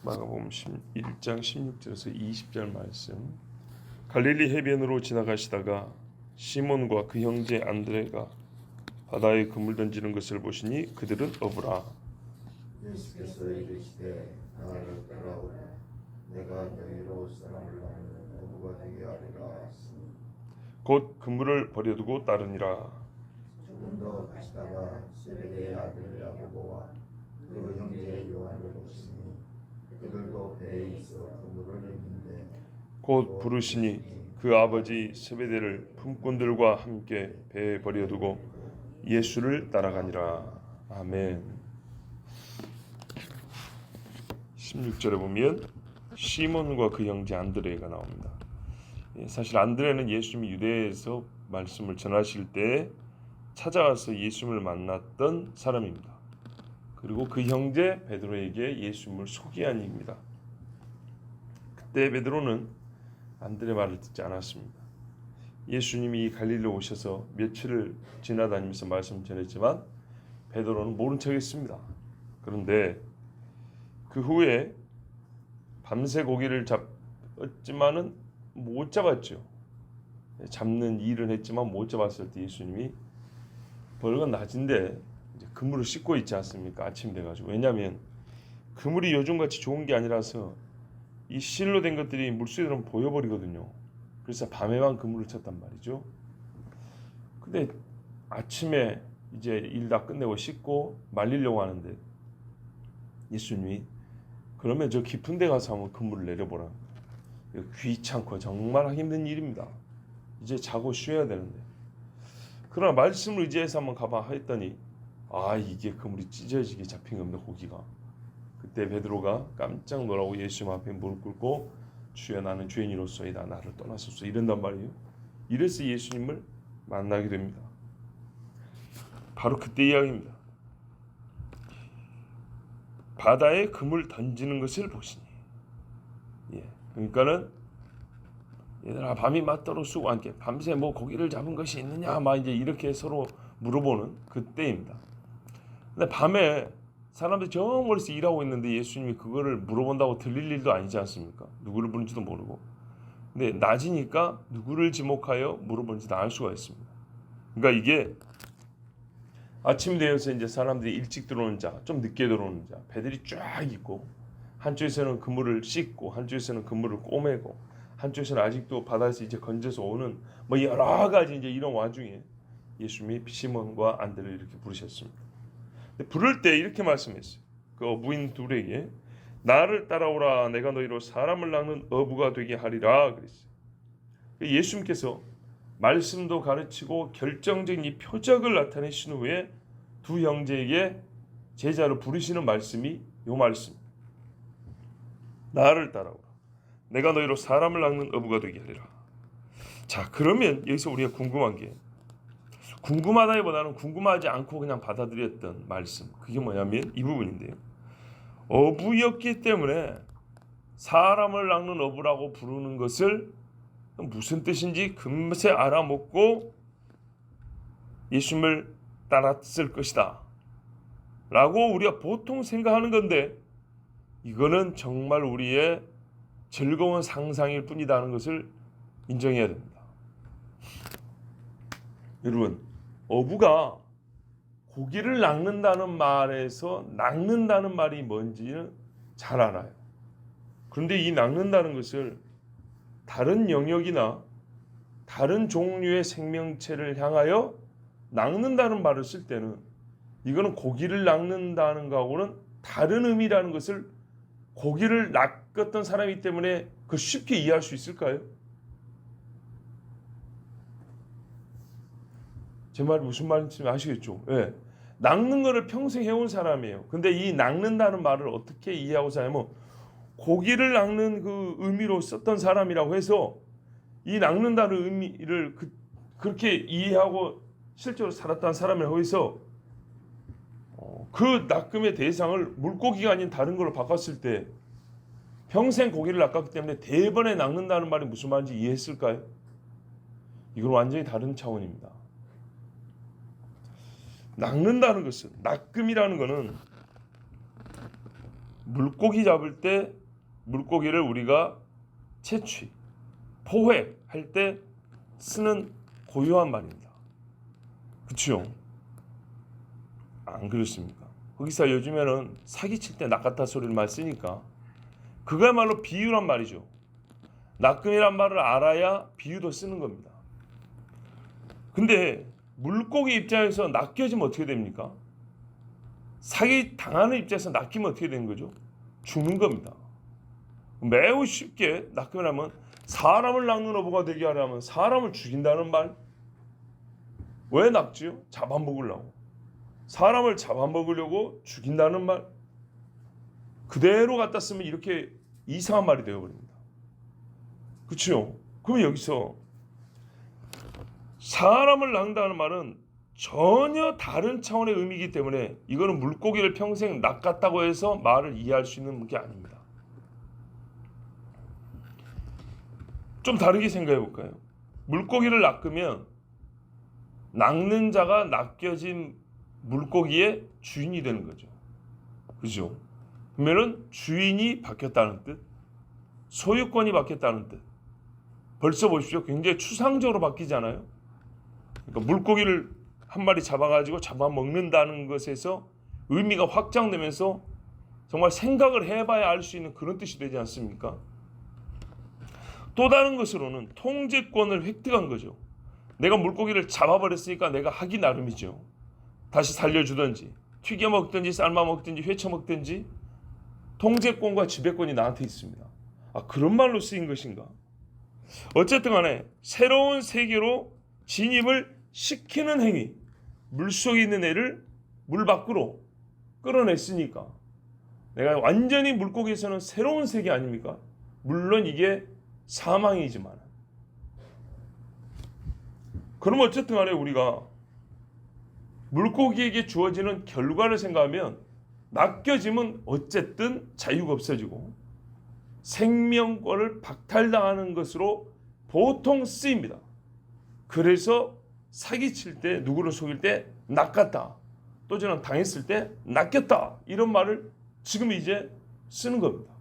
마가복음 1장 16절에서 20절 말씀. 갈릴리 해변으로 지나가시다가 시몬과 그 형제 안드레가 바다에 그물 던지는 것을 보시니 그들은 어부라. 예수께서 이르시되 나를 따라오라. 내가 너희로 사람을 낳는 어부가 되게 하리라 하시니 곧 그물을 버려두고 따르니라. 조금 더 가시다가 세베대의 아들 야고보와 그 형제 요한을 보시니 그들도 배에 있어 그물을 내는데 곧 부르시니 그 아버지 세베대를 품꾼들과 함께 배에 버려두고 예수를 따라가니라. 아멘. 16절에 보면 시몬과 그 형제 안드레가 나옵니다. 사실 안드레는 예수님이 유대에서 말씀을 전하실 때 찾아와서 예수님을 만났던 사람입니다. 그리고 그 형제 베드로에게 예수님을 소개한 이입니다. 그때 베드로는 안드레 말을 듣지 않았습니다. 예수님이 갈릴리로 오셔서 며칠을 지나다니면서 말씀 전했지만 베드로는 모른 척했습니다. 그런데 그 후에 밤새 고기를 잡았지만은 못 잡았죠. 잡는 일을 했지만 못 잡았을 때 예수님이 벌건 낮인데 이제 그물을 씻고 있지 않습니까? 아침 돼가지고. 왜냐하면 그물이 요즘같이 좋은 게 아니라서 이 실로 된 것들이 물속에 들어오면 보여버리거든요. 그래서 밤에만 그물을 쳤단 말이죠. 근데 아침에 이제 일 다 끝내고 씻고 말리려고 하는데 예수님이 그러면 저 깊은 데 가서 한번 그물을 내려보라. 귀찮고 정말 하기 힘든 일입니다. 이제 자고 쉬어야 되는데. 그러나 말씀을 의지해서 한번 가봐 했더니 이게 그물이 찢어지게 잡힌 겁니다. 고기가. 그때 베드로가 깜짝 놀라고 예수님 앞에 무릎 꿇고 주여 나는 죄인이로소이다 나를 떠나소서 이런단 말이에요. 이래서 예수님을 만나게 됩니다. 바로 그때 이야기입니다. 바다에 그물 던지는 것을 보시니. 그러니까는 얘들아 밤이 맞도록 수고 함께 밤새 뭐 고기를 잡은 것이 있느냐 막 이제 이렇게 서로 물어보는 그때입니다. 근데 밤에 사람들이 저 멀리서 일하고 있는데 예수님이 그거를 물어본다고 들릴 일도 아니지 않습니까? 누구를 부른지도 모르고. 근데 낮이니까 누구를 지목하여 물어보는지도 알 수가 있습니다. 그러니까 이게 아침 되어서 이제 사람들이 일찍 들어오는 자, 좀 늦게 들어오는 자, 배들이 쫙 있고 한쪽에서는 그물을 씻고 한쪽에서는 그물을 꼬매고 한쪽에서는 아직도 바다에서 이제 건져서 오는 뭐 여러 가지 이제 이런 와중에 예수님이 시몬과 안드레를 이렇게 부르셨습니다. 부를 때 이렇게 말씀했어요. 그 어부인 둘에게 나를 따라오라 내가 너희로 사람을 낚는 어부가 되게 하리라 그랬어요. 예수님께서 말씀도 가르치고 결정적인 이 표적을 나타내신 후에 두 형제에게 제자로 부르시는 말씀이 이 말씀. 나를 따라오라. 내가 너희로 사람을 낚는 어부가 되게 하리라. 자, 그러면 여기서 우리가 궁금한 게 궁금하다기보다는 궁금하지 않고 그냥 받아들였던 말씀. 그게 뭐냐면 이 부분인데요. 어부였기 때문에 사람을 낚는 어부라고 부르는 것을 무슨 뜻인지 금세 알아먹고 예수님을 따랐을 것이다 라고 우리가 보통 생각하는 건데 이거는 정말 우리의 즐거운 상상일 뿐이다 하는 것을 인정해야 됩니다. 여러분, 어부가 고기를 낚는다는 말에서 낚는다는 말이 뭔지는 잘 알아요. 그런데 이 낚는다는 것을 다른 영역이나 다른 종류의 생명체를 향하여 낚는다는 말을 쓸 때는 이거는 고기를 낚는다는 거하고는 다른 의미라는 것을 고기를 낚았던 사람이기 때문에 그 쉽게 이해할 수 있을까요? 제 말이 무슨 말인지 아시겠죠? 예. 낚는 거를 평생 해온 사람이에요. 근데 이 낚는다는 말을 어떻게 이해하고 사냐면 고기를 낚는 그 의미로 썼던 사람이라고 해서 이 낚는다는 의미를 그렇게 이해하고 실제로 살았다는 사람이라고 해서 그 낚음의 대상을 물고기가 아닌 다른 걸로 바꿨을 때 평생 고기를 낚았기 때문에 대번에 낚는다는 말이 무슨 말인지 이해했을까요? 이건 완전히 다른 차원입니다. 낚는다는 것은 낚음이라는 것은 물고기 잡을 때 물고기를 우리가 채취, 포획할 때 쓰는 고유한 말입니다. 그렇죠? 안 그렇습니까? 거기서 요즘에는 사기칠 때 낚았다 소리를 많이 쓰니까 그거야말로 비유란 말이죠. 낚음이란 말을 알아야 비유도 쓰는 겁니다. 근데 물고기 입장에서 낚여지면 어떻게 됩니까? 사기 당하는 입장에서 낚이면 어떻게 되는 거죠? 죽는 겁니다. 매우 쉽게 낚으면 하면 사람을 낚는 어부가 되게 하려면 사람을 죽인다는 말. 왜 낚지요? 잡아먹으려고. 사람을 잡아먹으려고 죽인다는 말. 그대로 갖다 쓰면 이렇게 이상한 말이 되어버립니다. 그렇죠? 그럼 여기서 사람을 낚는다는 말은 전혀 다른 차원의 의미이기 때문에 이거는 물고기를 평생 낚았다고 해서 말을 이해할 수 있는 게 아닙니다. 좀 다르게 생각해 볼까요? 물고기를 낚으면 낚는 자가 낚여진 물고기의 주인이 되는 거죠. 그죠? 그러면은 주인이 바뀌었다는 뜻, 소유권이 바뀌었다는 뜻. 벌써 보십시오. 굉장히 추상적으로 바뀌잖아요. 그러니까 물고기를 한 마리 잡아가지고 잡아먹는다는 것에서 의미가 확장되면서 정말 생각을 해봐야 알 수 있는 그런 뜻이 되지 않습니까? 또 다른 것으로는 통제권을 획득한 거죠. 내가 물고기를 잡아버렸으니까 내가 하기 나름이죠. 다시 살려주든지 튀겨 먹든지 삶아 먹든지 회쳐 먹든지 통제권과 지배권이 나한테 있습니다. 그런 말로 쓰인 것인가? 어쨌든 간에 새로운 세계로 진입을 시키는 행위, 물속에 있는 애를 물 밖으로 끌어냈으니까 내가 완전히 물고기에서는 새로운 세계 아닙니까? 물론 이게 사망이지만 그럼 어쨌든 간에 우리가 물고기에게 주어지는 결과를 생각하면 낚여지면 어쨌든 자유가 없어지고 생명권을 박탈당하는 것으로 보통 쓰입니다. 그래서 사기칠 때 누구를 속일 때 낚았다, 또 저는 당했을 때 낚였다, 이런 말을 지금 이제 쓰는 겁니다.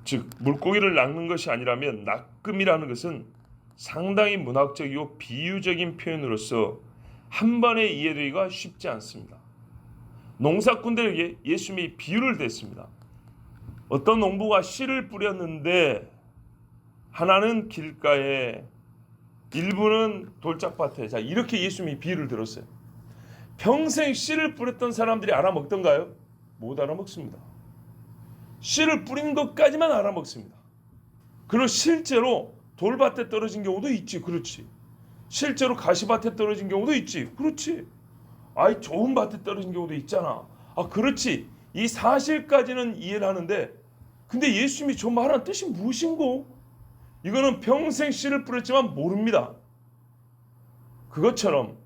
즉 물고기를 낚는 것이 아니라면 낚음이라는 것은 상당히 문학적이고 비유적인 표현으로서 한 번에 이해되기가 쉽지 않습니다. 농사꾼들에게 예수님이 비유를 댔습니다. 어떤 농부가 씨를 뿌렸는데 하나는 길가에 일부는 돌짝밭에, 자 이렇게 예수님이 비유를 들었어요. 평생 씨를 뿌렸던 사람들이 알아먹던가요? 못 알아먹습니다. 씨를 뿌린 것까지만 알아먹습니다. 그리고 실제로 돌밭에 떨어진 경우도 있지, 그렇지. 실제로 가시밭에 떨어진 경우도 있지, 그렇지. 좋은 밭에 떨어진 경우도 있잖아. 그렇지. 이 사실까지는 이해를 하는데, 근데 예수님이 저 말한 뜻이 무엇인고? 이거는 평생 씨를 뿌렸지만 모릅니다. 그것처럼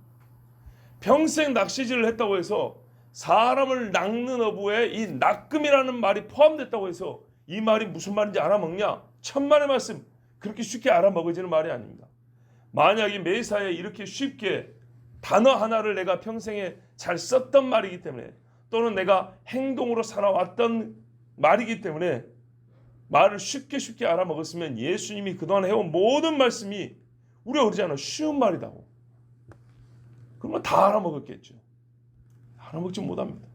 평생 낚시질을 했다고 해서 사람을 낚는 어부에 이 낚음이라는 말이 포함됐다고 해서 이 말이 무슨 말인지 알아먹냐? 천만의 말씀, 그렇게 쉽게 알아먹어지는 말이 아닙니다. 만약에 매사에 이렇게 쉽게 단어 하나를 내가 평생에 잘 썼던 말이기 때문에, 또는 내가 행동으로 살아왔던 말이기 때문에 말을 쉽게 알아먹었으면 예수님이 그동안 해온 모든 말씀이 우리가 그러잖아요. 쉬운 말이다고. 그러면 다 알아먹었겠죠. 알아먹지 못합니다.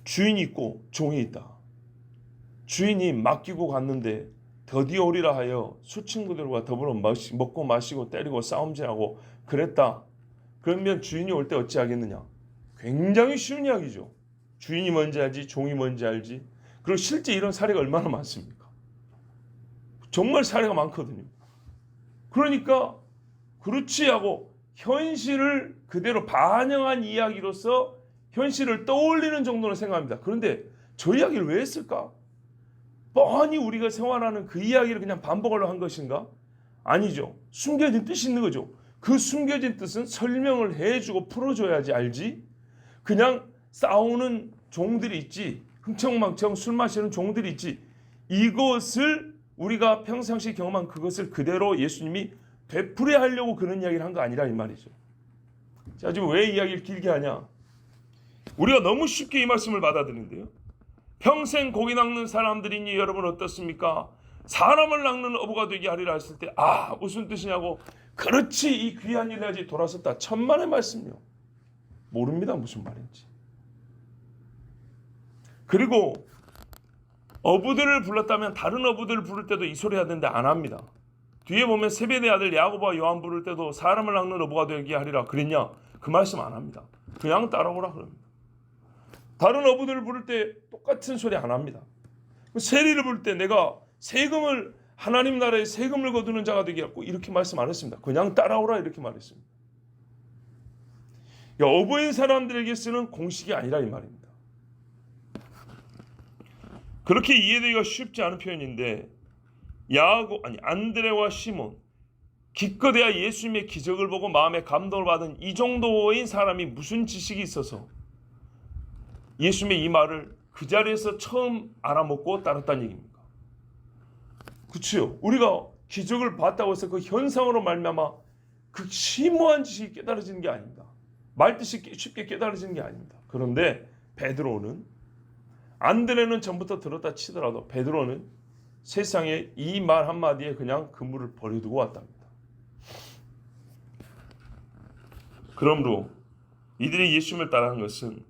주인이 있고 종이 있다. 주인이 맡기고 갔는데 드디어 오리라 하여 수친구들과 더불어 먹고 마시고 때리고 싸움질하고 그랬다. 그러면 주인이 올 때 어찌하겠느냐? 굉장히 쉬운 이야기죠. 주인이 뭔지 알지, 종이 뭔지 알지. 그리고 실제 이런 사례가 얼마나 많습니까? 정말 사례가 많거든요. 그러니까 그렇지 하고 현실을 그대로 반영한 이야기로서 현실을 떠올리는 정도로 생각합니다. 그런데 저 이야기를 왜 했을까? 뻔히 우리가 생활하는 그 이야기를 그냥 반복하려 한 것인가? 아니죠. 숨겨진 뜻이 있는 거죠. 그 숨겨진 뜻은 설명을 해주고 풀어줘야지 알지. 그냥 싸우는 종들이 있지, 흥청망청 술 마시는 종들이 있지, 이것을 우리가 평상시 경험한 그것을 그대로 예수님이 되풀이하려고 그런 이야기를 한 거 아니라 이 말이죠. 자, 지금 왜 이야기를 길게 하냐? 우리가 너무 쉽게 이 말씀을 받아들이는데요. 평생 고기 낚는 사람들이니 여러분 어떻습니까? 사람을 낚는 어부가 되게 하리라 했을 때 무슨 뜻이냐고, 그렇지 이 귀한 일을 해야지 돌아섰다. 천만의 말씀이요. 모릅니다 무슨 말인지. 그리고 어부들을 불렀다면 다른 어부들을 부를 때도 이 소리 해야 되는데 안 합니다. 뒤에 보면 세베대 아들 야고보와 요한 부를 때도 사람을 낚는 어부가 되게 하리라 그랬냐? 그 말씀 안 합니다. 그냥 따라오라 그럽니다. 다른 어부들을 부를 때 똑같은 소리 안 합니다. 세리를 부를 때 내가 세금을, 하나님 나라에 세금을 거두는 자가 되게 하고 이렇게 말씀 안 했습니다. 그냥 따라오라 이렇게 말했습니다. 어부인 사람들에게 쓰는 공식이 아니라 이 말입니다. 그렇게 이해되기가 쉽지 않은 표현인데, 안드레와 시몬, 기껏해야 예수님의 기적을 보고 마음에 감동을 받은 이 정도인 사람이 무슨 지식이 있어서 예수님의 이 말을 그 자리에서 처음 알아먹고 따랐다는 얘기입니까? 그렇죠. 우리가 기적을 봤다고 해서 그 현상으로 말미암아 그 심오한 지식이 깨달아지는 게 아닙니다. 말뜻이 쉽게 깨달아지는 게 아닙니다. 그런데 베드로는, 안드레는 전부터 들었다 치더라도 베드로는 세상에 이 말 한마디에 그냥 그물을 버려두고 왔답니다. 그러므로 이들이 예수님을 따라한 것은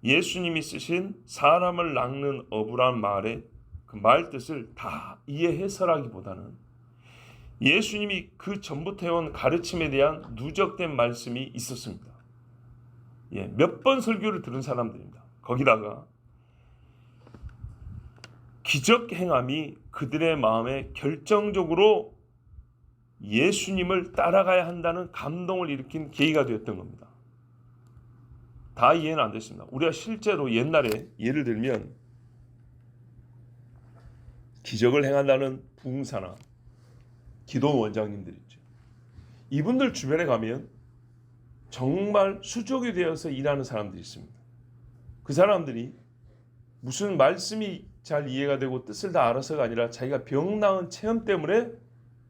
예수님이 쓰신 사람을 낚는 어부란 말의 그 말 뜻을 다 이해해서라기보다는 예수님이 그 전부터 해온 가르침에 대한 누적된 말씀이 있었습니다. 몇 번 설교를 들은 사람들입니다. 거기다가 기적 행함이 그들의 마음에 결정적으로 예수님을 따라가야 한다는 감동을 일으킨 계기가 되었던 겁니다. 다 이해는 안 됐습니다. 우리가 실제로 옛날에 예를 들면 기적을 행한다는 부흥사나 기도 원장님들 있죠. 이분들 주변에 가면 정말 수족이 되어서 일하는 사람들이 있습니다. 그 사람들이 무슨 말씀이 잘 이해가 되고 뜻을 다 알아서가 아니라 자기가 병 나은 체험 때문에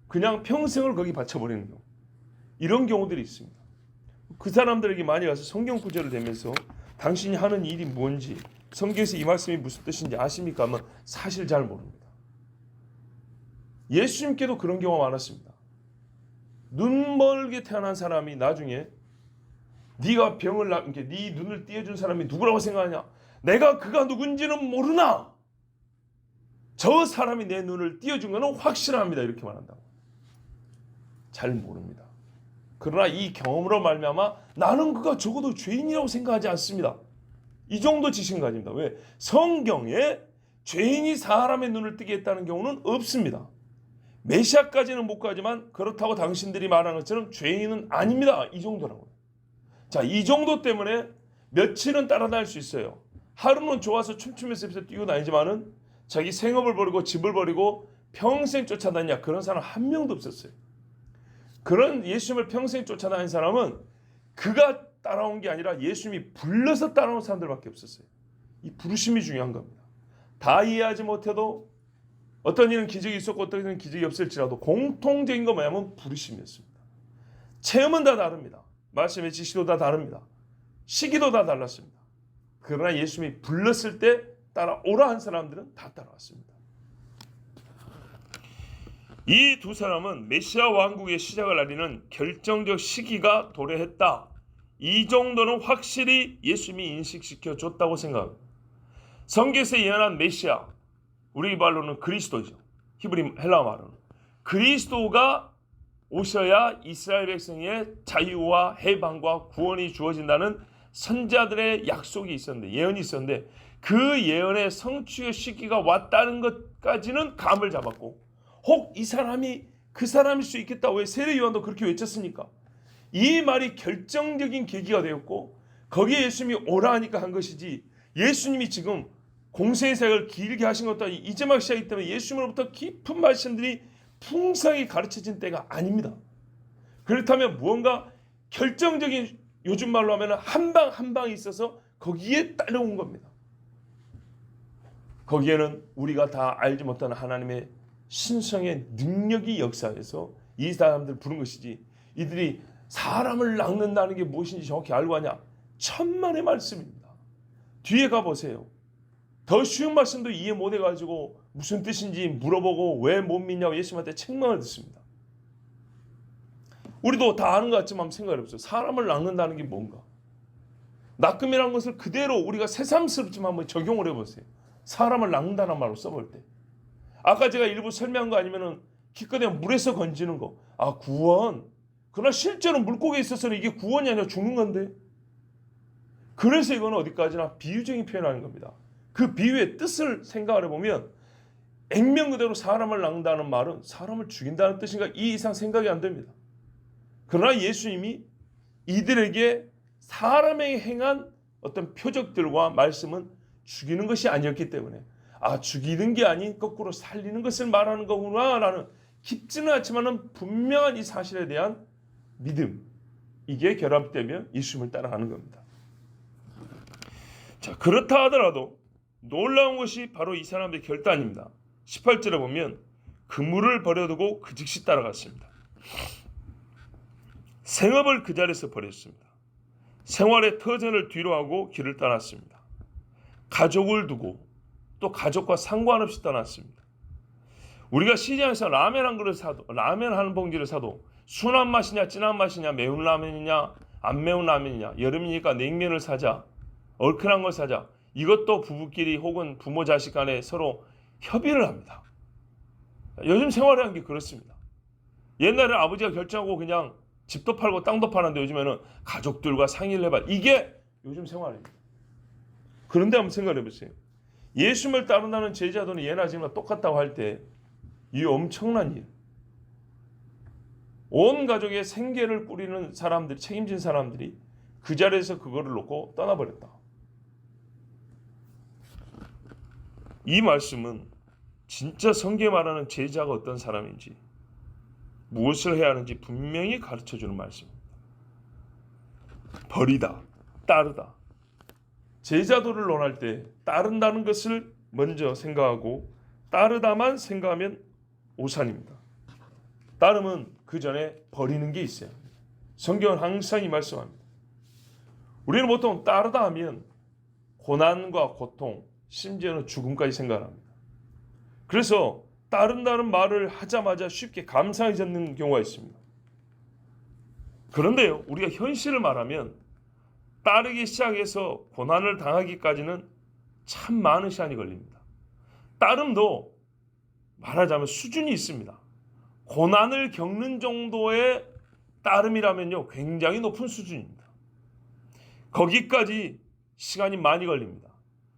그냥 평생을 거기 바쳐버리는 경우, 이런 경우들이 있습니다. 그 사람들에게 많이 가서 성경 구절을 대면서 당신이 하는 일이 뭔지, 성경에서 이 말씀이 무슨 뜻인지 아십니까? 하면 사실 잘 모릅니다. 예수님께도 그런 경우가 많았습니다. 눈멀게 태어난 사람이 나중에 네가 병을 낫게 네 눈을 띄워준 사람이 누구라고 생각하냐? 내가 그가 누군지는 모르나 저 사람이 내 눈을 띄워준 것은 확실합니다. 이렇게 말한다고. 잘 모릅니다. 그러나 이 경험으로 말미암아 나는 그가 적어도 죄인이라고 생각하지 않습니다. 이 정도 지식은 가집니다. 왜? 성경에 죄인이 사람의 눈을 뜨게 했다는 경우는 없습니다. 메시아까지는 못 가지만 그렇다고 당신들이 말하는 것처럼 죄인은 아닙니다. 이 정도라고요. 자, 이 정도 때문에 며칠은 따라다닐 수 있어요. 하루는 좋아서 춤추면서 뛰고 다니지만은 자기 생업을 버리고 집을 버리고 평생 쫓아다니냐, 그런 사람 한 명도 없었어요. 그런 예수님을 평생 쫓아다닌 사람은 그가 따라온 게 아니라 예수님이 불러서 따라온 사람들밖에 없었어요. 이 부르심이 중요한 겁니다. 다 이해하지 못해도 어떤 일은 기적이 있었고 어떤 일은 기적이 없을지라도 공통적인 거 뭐냐면 부르심이었습니다. 체험은 다 다릅니다. 말씀의 지식도 다 다릅니다. 시기도 다 달랐습니다. 그러나 예수님이 불렀을 때 따라오라 한 사람들은 다 따라왔습니다. 이 두 사람은 메시아 왕국의 시작을 알리는 결정적 시기가 도래했다. 이 정도는 확실히 예수님이 인식시켜 줬다고 생각합니다. 성경에서 예언한 메시아, 우리 말로는 그리스도죠. 히브리 헬라어 말로는 그리스도가 오셔야 이스라엘 백성의 자유와 해방과 구원이 주어진다는 선자들의 약속이 있었는데, 예언이 있었는데, 그 예언의 성취의 시기가 왔다는 것까지는 감을 잡았고, 혹 이 사람이 그 사람일 수 있겠다. 왜 세례 요한도 그렇게 외쳤습니까? 이 말이 결정적인 계기가 되었고, 거기에 예수님이 오라 하니까 한 것이지, 예수님이 지금 공생의 사역을 길게 하신 것도 아니고 이제 막 시작이기 때문에 예수님으로부터 깊은 말씀들이 풍성히 가르쳐진 때가 아닙니다. 그렇다면 무언가 결정적인, 요즘 말로 하면 한 방 한 방이 있어서 거기에 따라온 겁니다. 거기에는 우리가 다 알지 못하는 하나님의 신성의 능력이 역사해서 이 사람들 부른 것이지, 이들이 사람을 낚는다는 게 무엇인지 정확히 알고 하냐? 천만의 말씀입니다. 뒤에 가보세요. 더 쉬운 말씀도 이해 못해가지고 무슨 뜻인지 물어보고 왜 못 믿냐고 예수님한테 책망을 듣습니다. 우리도 다 아는 것 같지만 한번 생각해보세요. 사람을 낚는다는 게 뭔가? 낚음이라는 것을 그대로 우리가 새삼스럽지만 한번 적용을 해보세요. 사람을 낚는다는 말로 써볼 때. 아까 제가 일부 설명한 거 아니면은 기껏해 물에서 건지는 거. 아, 구원. 그러나 실제로 물고기에 있어서는 이게 구원이 아니라 죽는 건데. 그래서 이거는 어디까지나 비유적인 표현하는 겁니다. 그 비유의 뜻을 생각을 해보면 액면 그대로 사람을 낚는다는 말은 사람을 죽인다는 뜻인가 이 이상 생각이 안 됩니다. 그러나 예수님이 이들에게 사람에게 행한 어떤 표적들과 말씀은 죽이는 것이 아니었기 때문에 죽이는 게 아닌 거꾸로 살리는 것을 말하는 거구나 라는 깊지는 않지만 분명한 이 사실에 대한 믿음, 이게 결합되면 예수님을 따라가는 겁니다. 자, 그렇다 하더라도 놀라운 것이 바로 이 사람들의 결단입니다. 18절에 보면 그물을 버려두고 그 즉시 따라갔습니다. 생업을 그 자리에서 버렸습니다. 생활의 터전을 뒤로하고 길을 떠났습니다. 가족을 두고 또 가족과 상관없이 떠났습니다. 우리가 시장에서 라면 한 그릇 사도, 라면 한 봉지를 사도 순한 맛이냐 진한 맛이냐 매운 라면이냐 안 매운 라면이냐 여름이니까 냉면을 사자 얼큰한 걸 사자 이것도 부부끼리 혹은 부모 자식 간에 서로 협의를 합니다. 요즘 생활이라는 게 그렇습니다. 옛날에는 아버지가 결정하고 그냥 집도 팔고 땅도 파는데 요즘에는 가족들과 상의를 해봐. 이게 요즘 생활입니다. 그런데 한번 생각해 보세요. 예수님을 따른다는 제자들은 예나 지금이나 똑같다고 할 때 이 엄청난 일. 온 가족의 생계를 꾸리는 사람들이 책임진 사람들이 그 자리에서 그거를 놓고 떠나버렸다. 이 말씀은 진짜 성경에 말하는 제자가 어떤 사람인지 무엇을 해야 하는지 분명히 가르쳐주는 말씀입니다. 버리다, 따르다. 제자도를 논할 때 따른다는 것을 먼저 생각하고 따르다만 생각하면 오산입니다. 따름은 그 전에 버리는 게 있어요. 성경은 항상 이 말씀합니다. 우리는 보통 따르다 하면 고난과 고통, 심지어는 죽음까지 생각합니다. 그래서 따른다는 말을 하자마자 쉽게 감상이 잡는 경우가 있습니다. 그런데요, 우리가 현실을 말하면 따르기 시작해서 고난을 당하기까지는 참 많은 시간이 걸립니다. 따름도 말하자면 수준이 있습니다. 고난을 겪는 정도의 따름이라면요, 굉장히 높은 수준입니다. 거기까지 시간이 많이 걸립니다.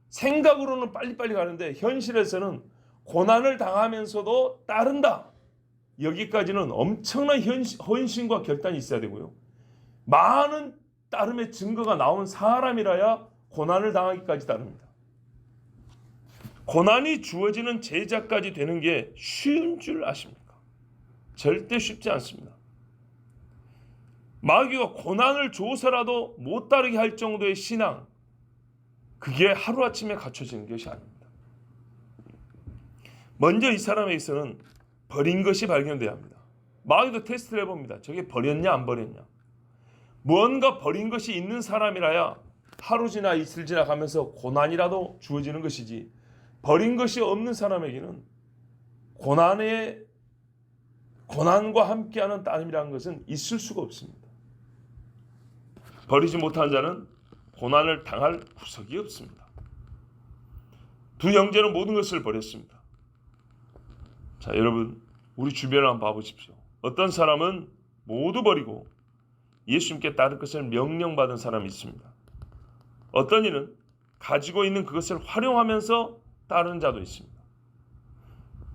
생각으로는 빨리빨리 가는데 현실에서는 고난을 당하면서도 따른다. 여기까지는 엄청난 헌신과 결단이 있어야 되고요. 많은 따름의 증거가 나온 사람이라야 고난을 당하기까지 따릅니다. 고난이 주어지는 제자까지 되는 게 쉬운 줄 아십니까? 절대 쉽지 않습니다. 마귀가 고난을 줘서라도 못 따르게 할 정도의 신앙, 그게 하루아침에 갖춰지는 것이 아닙니다. 먼저 이 사람에게서는 버린 것이 발견돼야 합니다. 마귀도 테스트를 해봅니다. 저게 버렸냐 안 버렸냐. 무언가 버린 것이 있는 사람이라야 하루 지나 이틀 지나가면서 고난이라도 주어지는 것이지, 버린 것이 없는 사람에게는 고난과 함께하는 따름이라는 것은 있을 수가 없습니다. 버리지 못한 자는 고난을 당할 구석이 없습니다. 두 형제는 모든 것을 버렸습니다. 자, 여러분, 우리 주변을 한번 봐보십시오. 어떤 사람은 모두 버리고 예수님께 따를 것을 명령받은 사람이 있습니다. 어떤 이는 가지고 있는 그것을 활용하면서 따르는 자도 있습니다.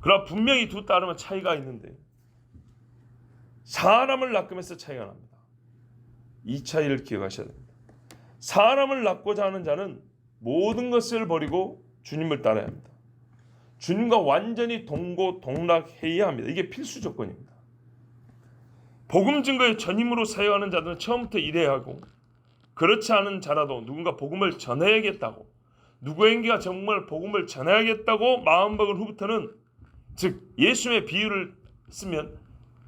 그러나 분명히 두 따름은 차이가 있는데 사람을 낚으면서 차이가 납니다. 이 차이를 기억하셔야 됩니다. 사람을 낚고자 하는 자는 모든 것을 버리고 주님을 따라야 합니다. 주님과 완전히 동고동락해야 합니다. 이게 필수 조건입니다. 복음 증거의 전임으로 사역하는 자들은 처음부터 이래야 하고, 그렇지 않은 자라도 누군가 복음을 전해야겠다고, 누구에게가 정말 복음을 전해야겠다고 마음먹은 후부터는, 즉 예수님의 비유를 쓰면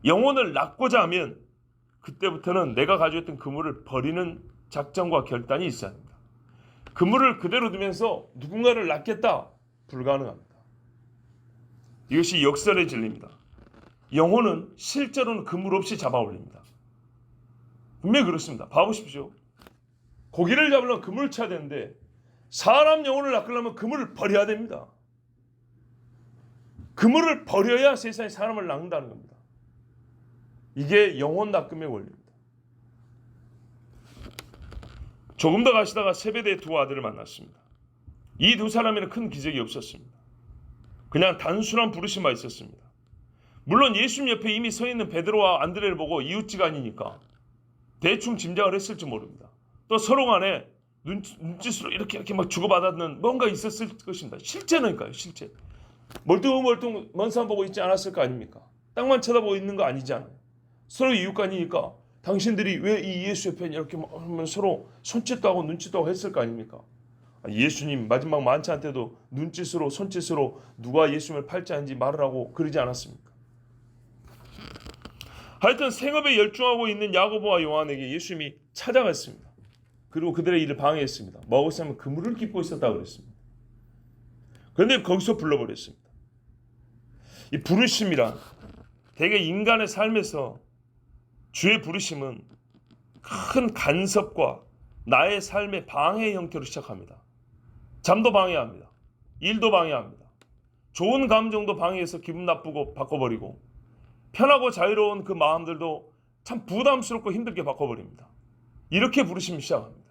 영혼을 낚고자 하면 그때부터는 내가 가지고 있던 그물을 버리는 작정과 결단이 있어야 합니다. 그물을 그대로 두면서 누군가를 낳겠다? 불가능합니다. 이것이 역설의 진리입니다. 영혼은 실제로는 그물 없이 잡아 올립니다. 분명히 그렇습니다. 봐보십시오. 고기를 잡으려면 그물을 쳐야 되는데 사람 영혼을 낚으려면 그물을 버려야 됩니다. 그물을 버려야 세상에 사람을 낚는다는 겁니다. 이게 영혼 낚음의 원리입니다. 조금 더 가시다가 세베대의 두 아들을 만났습니다. 이 두 사람에는 큰 기적이 없었습니다. 그냥 단순한 부르심만 있었습니다. 물론 예수님 옆에 이미 서 있는 베드로와 안드레를 보고 이웃지간이니까 대충 짐작을 했을지 모릅니다. 또 서로 간에 눈짓으로 이렇게 막 주고받았는 뭔가 있었을 것입니다. 실제는까요, 실제. 멀뚱멀뚱 먼 산 보고 있지 않았을 거 아닙니까? 땅만 쳐다보고 있는 거 아니잖아요. 서로 이웃간이니까 당신들이 왜 이 예수 옆에 이렇게 하면 서로 손짓도 하고 눈짓도 하고 했을 거 아닙니까? 예수님 마지막 만찬 때도 눈짓으로 손짓으로 누가 예수님을 팔자인지 말을 하고 그러지 않았습니까? 하여튼 생업에 열중하고 있는 야고보와 요한에게 예수님이 찾아갔습니다. 그리고 그들의 일을 방해했습니다. 먹었으면 그물을 깃고 있었다고 그랬습니다. 그런데 거기서 불러버렸습니다. 이 부르심이란 대개 인간의 삶에서 주의 부르심은 큰 간섭과 나의 삶의 방해 형태로 시작합니다. 잠도 방해합니다. 일도 방해합니다. 좋은 감정도 방해해서 기분 나쁘고 바꿔버리고 편하고 자유로운 그 마음들도 참 부담스럽고 힘들게 바꿔버립니다. 이렇게 부르심이 시작합니다.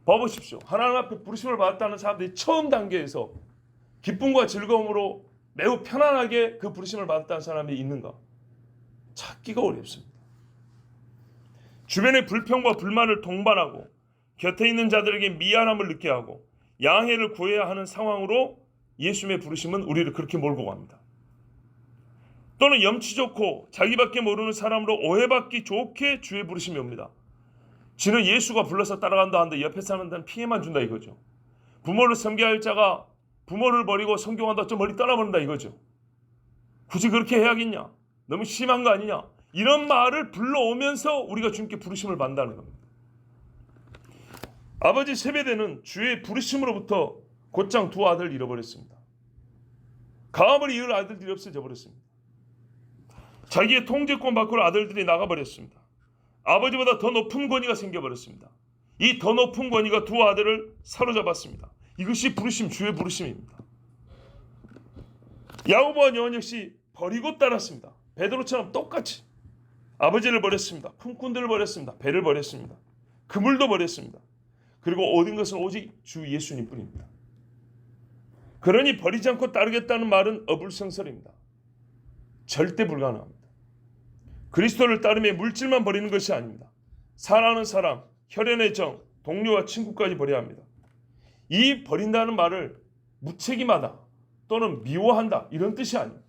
봐보십시오. 하나님 앞에 부르심을 받았다는 사람들이 처음 단계에서 기쁨과 즐거움으로 매우 편안하게 그 부르심을 받았다는 사람이 있는가? 찾기가 어렵습니다. 주변의 불평과 불만을 동반하고 곁에 있는 자들에게 미안함을 느끼게 하고 양해를 구해야 하는 상황으로 예수님의 부르심은 우리를 그렇게 몰고 갑니다. 또는 염치 좋고 자기밖에 모르는 사람으로 오해받기 좋게 주의 부르심이 옵니다. 지는 예수가 불러서 따라간다 하는데 옆에 사람들은 피해만 준다 이거죠. 부모를 섬겨야 할 자가 부모를 버리고 성경한다 좀 멀리 떠나버린다 이거죠. 굳이 그렇게 해야겠냐? 너무 심한 거 아니냐? 이런 말을 불러오면서 우리가 주님께 부르심을 받는다는 겁니다. 아버지 세베대는 주의 부르심으로부터 곧장 두 아들을 잃어버렸습니다. 가업을 이을 아들들이 없어져 버렸습니다. 자기의 통제권 밖으로 아들들이 나가버렸습니다. 아버지보다 더 높은 권위가 생겨버렸습니다. 이 더 높은 권위가 두 아들을 사로잡았습니다. 이것이 부르심, 주의 부르심입니다. 야고보와 요한 역시 버리고 따랐습니다. 베드로처럼 똑같이 아버지를 버렸습니다. 품꾼들을 버렸습니다. 배를 버렸습니다. 그물도 버렸습니다. 그리고 얻은 것은 오직 주 예수님뿐입니다. 그러니 버리지 않고 따르겠다는 말은 어불성설입니다. 절대 불가능합니다. 그리스도를 따르며 물질만 버리는 것이 아닙니다. 사랑하는 사람, 혈연의 정, 동료와 친구까지 버려야 합니다. 이 버린다는 말을 무책임하다 또는 미워한다 이런 뜻이 아닙니다.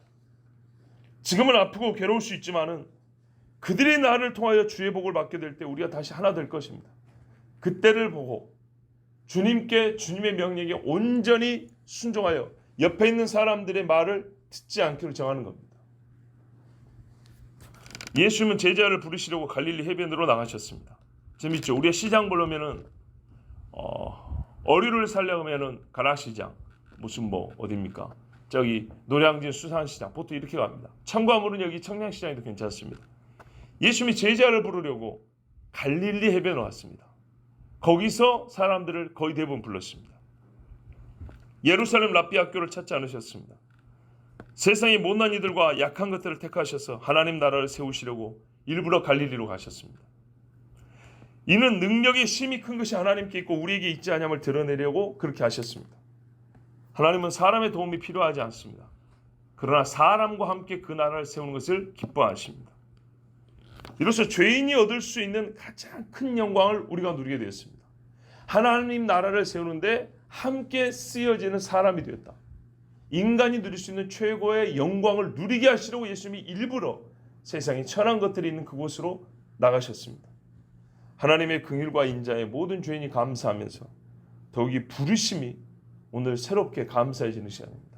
지금은 아프고 괴로울 수 있지만은 그들이 나를 통하여 주의 복을 받게 될 때 우리가 다시 하나 될 것입니다. 그때를 보고 주님께 주님의 명령에 온전히 순종하여 옆에 있는 사람들의 말을 듣지 않기로 정하는 겁니다. 예수님은 제자를 부르시려고 갈릴리 해변으로 나가셨습니다. 재밌죠? 우리가 시장 보려면은 어류를 살려면은 가락시장 무슨 뭐 어디입니까? 저기 노량진 수산시장 보통 이렇게 갑니다. 참고하면은 여기 청량시장에도 괜찮습니다. 예수님이 제자를 부르려고 갈릴리 해변에 왔습니다. 거기서 사람들을 거의 대부분 불렀습니다. 예루살렘 랍비 학교를 찾지 않으셨습니다. 세상의 못난 이들과 약한 것들을 택하셔서 하나님 나라를 세우시려고 일부러 갈릴리로 가셨습니다. 이는 능력의 심이 큰 것이 하나님께 있고 우리에게 있지 않음을 드러내려고 그렇게 하셨습니다. 하나님은 사람의 도움이 필요하지 않습니다. 그러나 사람과 함께 그 나라를 세우는 것을 기뻐하십니다. 이로써 죄인이 얻을 수 있는 가장 큰 영광을 우리가 누리게 되었습니다. 하나님 나라를 세우는데 함께 쓰여지는 사람이 되었다. 인간이 누릴 수 있는 최고의 영광을 누리게 하시려고 예수님이 일부러 세상에 천한 것들이 있는 그곳으로 나가셨습니다. 하나님의 긍휼과 인자에 모든 죄인이 감사하면서 더욱이 부르심이 오늘 새롭게 감사해지는 시간입니다.